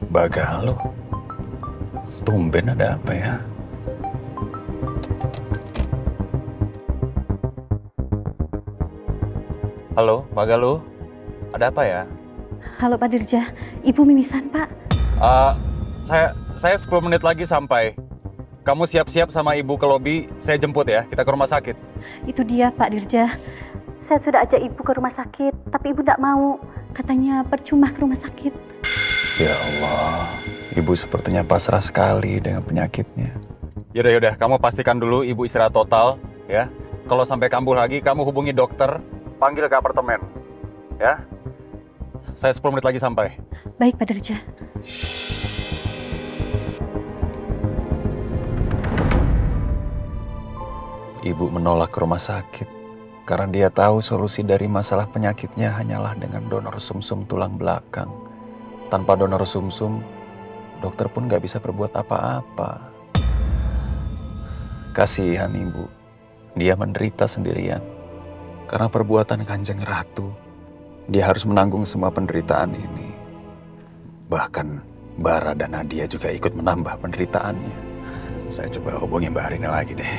Bagalo, tumben ada apa ya? Halo, Bagalo, ada apa ya? Halo Pak Dirja, Ibu mimisan Pak. Uh, saya 10 menit lagi sampai. Kamu siap-siap sama ibu ke lobi, saya jemput ya, kita ke rumah sakit. Itu dia Pak Dirja. Saya sudah ajak Ibu ke rumah sakit, tapi Ibu tidak mau. Katanya percuma ke rumah sakit. Ya Allah, ibu sepertinya pasrah sekali dengan penyakitnya. Yaudah, kamu pastikan dulu ibu istirahat total, ya. Kalau sampai kambuh lagi, kamu hubungi dokter, panggil ke apartemen, ya. Saya 10 menit lagi sampai. Baik Pak Dirja. Ibu menolak ke rumah sakit karena dia tahu solusi dari masalah penyakitnya hanyalah dengan donor sumsum tulang belakang. Tanpa donor sumsum, dokter pun gak bisa berbuat apa-apa. Kasihan ibu, dia menderita sendirian. Karena perbuatan Kanjeng Ratu, dia harus menanggung semua penderitaan ini. Bahkan Bara dan Nadia juga ikut menambah penderitaannya. Saya coba hubungi Mbak Arini lagi deh.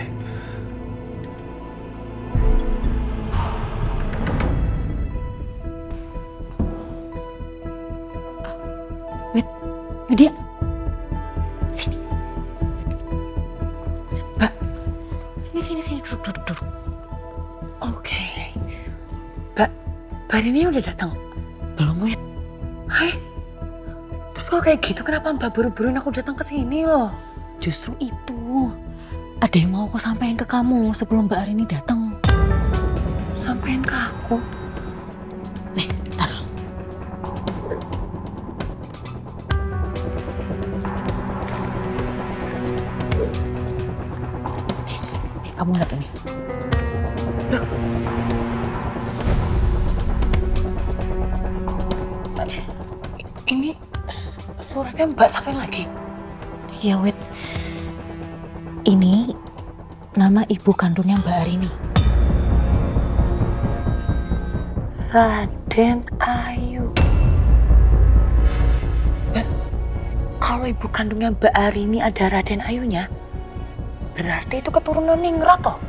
Nadia, sini. Mbak, sini, duduk. Oke. Mbak Arini udah datang? Belum, Wit. Hai. Terus kok kayak gitu, kenapa Mbak buru-buruin aku datang ke sini loh? Justru itu. Ada yang mau aku sampaikan ke kamu sebelum Mbak Arini datang. Sampaikan ke aku? Nih, bentar. Kamu lihat ini. Loh. Ini suratnya Mbak satu lagi. Iya, Wit. Ini nama ibu kandungnya Mbak Arini. Raden Ayu. Mbak, kalau ibu kandungnya Mbak Arini ada Raden Ayunya, berarti itu keturunan Ningrat toh?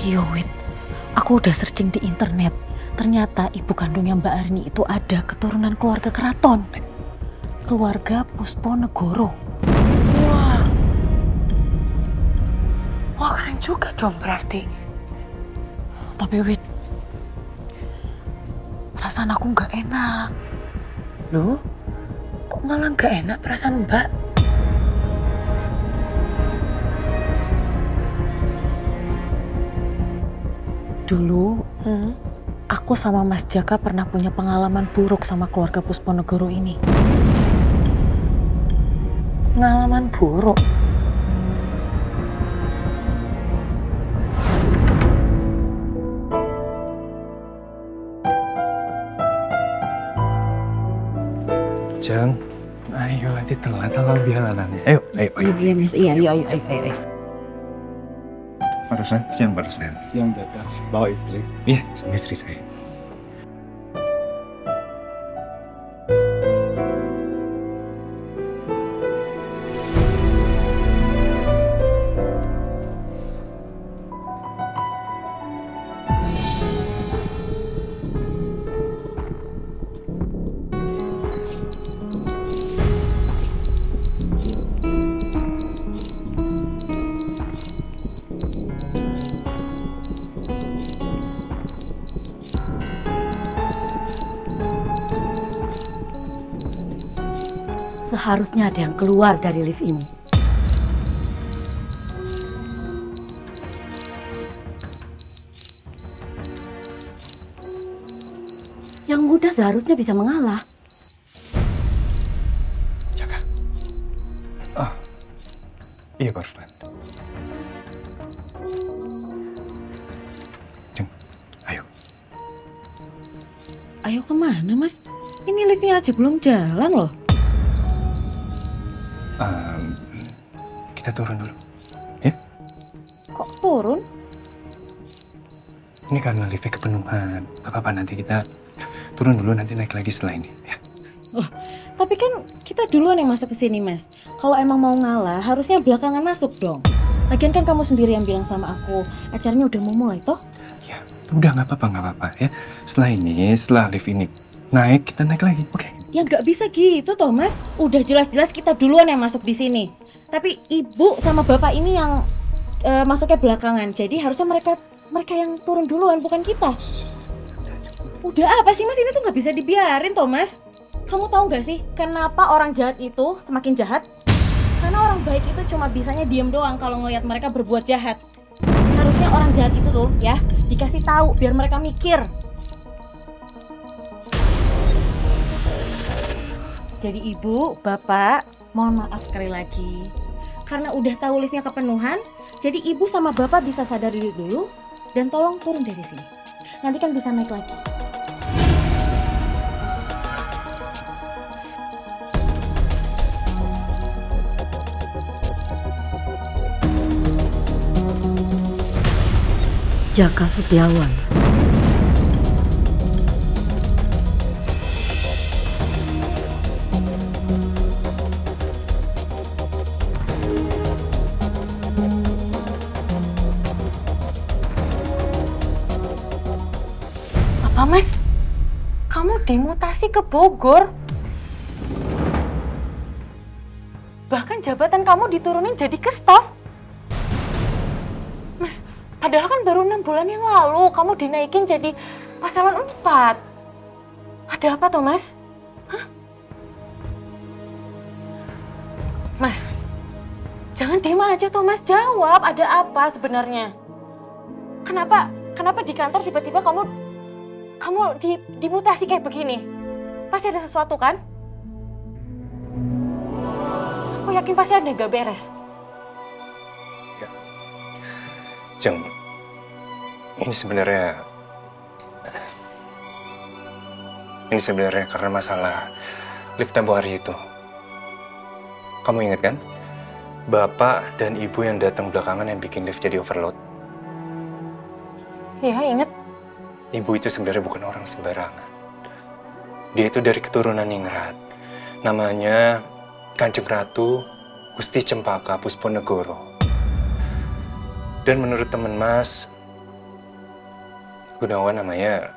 Iya, Wit. Aku udah searching di internet. Ternyata ibu kandungnya Mbak Arini itu ada keturunan keluarga keraton. Keluarga Pusponegoro. Wah. Wah, keren juga dong berarti. Tapi, Wit, perasaan aku nggak enak. Loh? Kok malah nggak enak perasaan Mbak? Dulu, aku sama Mas Jaka pernah punya pengalaman buruk sama keluarga Pusponegoro ini. Pengalaman buruk? Jeng, ayo nanti telat tanggal bialanannya. Ayo. Iya, Mas. Iya, ayo. Barusan, siang barusan. Siang di atas, bawa istri. Iya, sama istri saya. Seharusnya ada yang keluar dari lift ini. Yang muda seharusnya bisa mengalah. Jaka. Oh, iya barusan. Jeng, ayo. Ayo kemana, Mas? Ini liftnya aja belum jalan loh. Kita turun dulu, ya? Kok turun? Ini karena liftnya kepenuhan. Apa-apa nanti kita turun dulu, nanti naik lagi setelah ini, ya? Loh, Tapi kan kita duluan yang masuk ke sini, Mas. Kalau emang mau ngalah, harusnya belakangan masuk dong. Lagian kan kamu sendiri yang bilang sama aku, acaranya udah mau mulai toh? Ya, udah nggak apa-apa ya. Setelah lift ini naik, kita naik lagi, oke? Ya nggak bisa gitu toh, Mas. Udah jelas-jelas kita duluan yang masuk di sini. Tapi ibu sama bapak ini yang masuknya belakangan. Jadi harusnya mereka yang turun duluan, bukan kita. Udah apa sih, Mas? Ini tuh nggak bisa dibiarin toh, Mas. Kamu tahu nggak sih kenapa orang jahat itu semakin jahat? Karena orang baik itu cuma bisanya diem doang kalau ngelihat mereka berbuat jahat. Harusnya orang jahat itu tuh ya dikasih tahu biar mereka mikir. Jadi ibu, bapak, mohon maaf sekali lagi. Karena udah tahu liftnya kepenuhan, jadi ibu sama bapak bisa sadar diri dulu dan tolong turun dari sini. Nanti kan bisa naik lagi. Jaka Setiawan. Apa, Mas? Kamu dimutasi ke Bogor? Bahkan jabatan kamu diturunin jadi ke staf? Mas, padahal kan baru 6 bulan yang lalu kamu dinaikin jadi pasangan 4. Ada apa toh, Mas? Hah? Mas, jangan diem aja toh, Mas. Jawab, ada apa sebenarnya? Kenapa di kantor tiba-tiba kamu dimutasi kayak begini? Pasti ada sesuatu kan? Aku yakin pasti ada yang gak beres. Jeng, ini sebenarnya karena masalah lift tempo hari itu. Kamu ingat kan? Bapak dan ibu yang datang belakangan yang bikin lift jadi overload. Iya, ingat. Ibu itu sebenarnya bukan orang sembarangan. Dia itu dari keturunan Ningrat. Namanya Kanjeng Ratu Gusti Cempaka Pusponegoro. Dan menurut teman Mas, Gunawan namanya,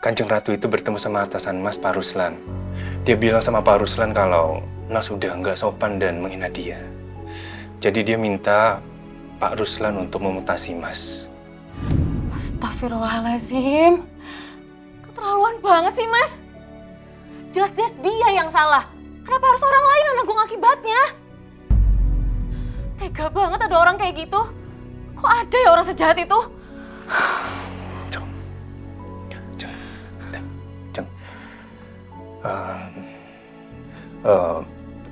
Kanjeng Ratu itu bertemu sama atasan Mas, Pak Ruslan. Dia bilang sama Pak Ruslan kalau Mas udah nggak sopan dan menghina dia. Jadi dia minta Pak Ruslan untuk memutasi Mas. Astagfirullahaladzim. Keterlaluan banget sih, Mas. Jelas-jelas dia yang salah. Kenapa harus orang lain yang nanggung akibatnya? Tega banget ada orang kayak gitu. Kok ada ya orang sejahat itu?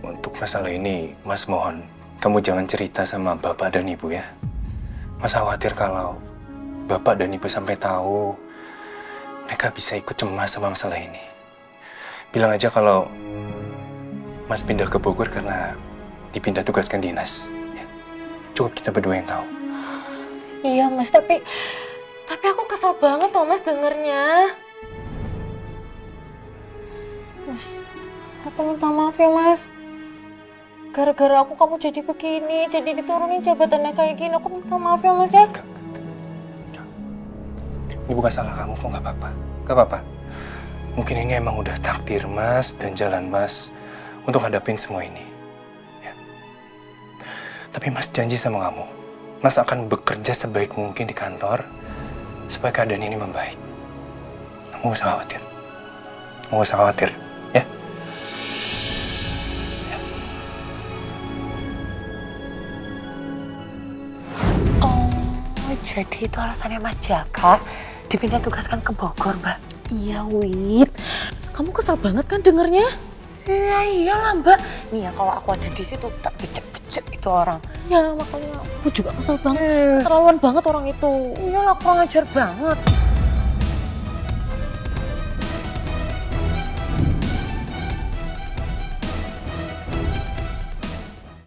Untuk masalah ini, Mas mohon kamu jangan cerita sama Bapak dan Ibu ya. Mas khawatir kalau Bapak dan Ibu sampai tahu, mereka bisa ikut cemas sama masalah ini. Bilang aja kalau Mas pindah ke Bogor karena dipindah tugaskan dinas. Cukup kita berdua yang tahu. Iya, Mas, tapi aku kesel banget loh, Mas, dengernya. Mas, aku minta maaf ya, Mas. Gara-gara aku kamu jadi begini, jadi diturunin jabatannya kayak gini. Aku minta maaf ya, Mas ya. Ini bukan salah kamu, kok nggak apa-apa. Nggak apa-apa. Mungkin ini emang udah takdir Mas dan jalan Mas untuk hadapin semua ini. Tapi Mas janji sama kamu, Mas akan bekerja sebaik mungkin di kantor supaya keadaan ini membaik. Kamu gak usah khawatir. Kamu gak usah khawatir, ya? Oh, jadi itu alasannya Mas Jaka dipindah tugaskan ke Bogor, Mbak? Iya, Wit. Kamu kesel banget kan dengernya? Iya, iyalah, Mbak. Nih ya, kalau aku ada di situ tak becek-becek itu orang. Ya, makanya aku juga kesel banget. Keterlaluan banget orang itu. Iyalah, kurang ajar banget.